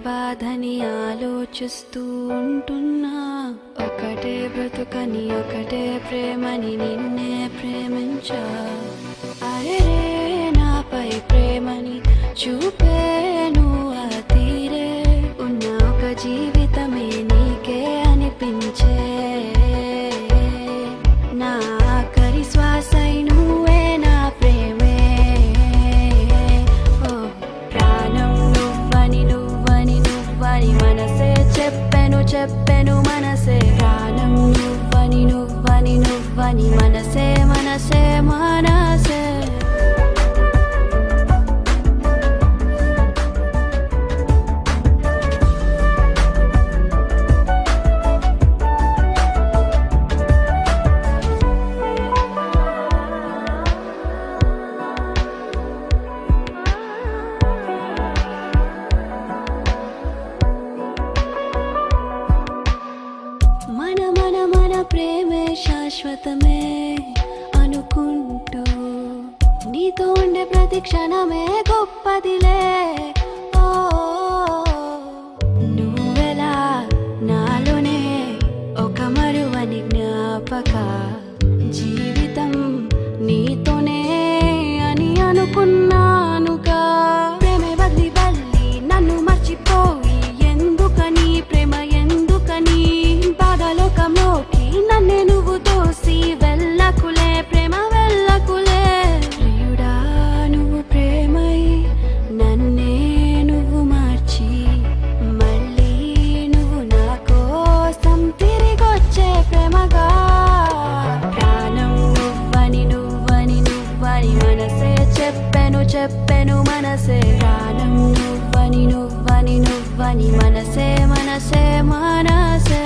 బాధని ఆలోచిస్తూ ఉంటున్నా. ఒకటే బ్రతుకని ఒకటే ప్రేమని నిన్నే ప్రేమించా. అరే నాపై ప్రేమని చూపేను ఆ తీరే. ఉన్న ఒక జీవితమే నీకే అనిపించే. నా ఆఖరి శ్వాసై నువ్వే నా ప్రేమే. ఓ ప్రాణం నువ్వని నువ్వని నువ్వని మనసే చెప్పెను మనసే. ప్రాణం నువ్వని నువ్వని నువ్వని మనసే మనసే మనసే. మన ప్రేమే శాశ్వతమే అనుకుంటూ నీతో ఉండే ప్రతి క్షణమే గొప్పదిలే. ఓ నువ్వెలా నాలోనే ఒక మరువని జ్ఞాపక. జీవితం నీతోనే అని అనుకున్నానుగా. ప్రేమే బదిలి బల్లి నన్ను మర్చిపోయి ఎందుకని ప్రేమ ఎందుకని బాధలోకంలోకి నన్నే నువ్వు తోసి వెళ్ళకులే ప్రేమ వెళ్ళకులే. ప్రియుడా నువ్వు ప్రేమై నన్నే నువ్వు మార్చి మళ్ళీ నువ్వు నా కోసం తిరిగొచ్చే ప్రేమగా. ప్రాణం నువ్వని నువ్వని నువ్వని మనసే చెప్పెను మనసే. ప్రాణం నువ్వని నువ్వని నువ్వని మనసే మనసే మనసే.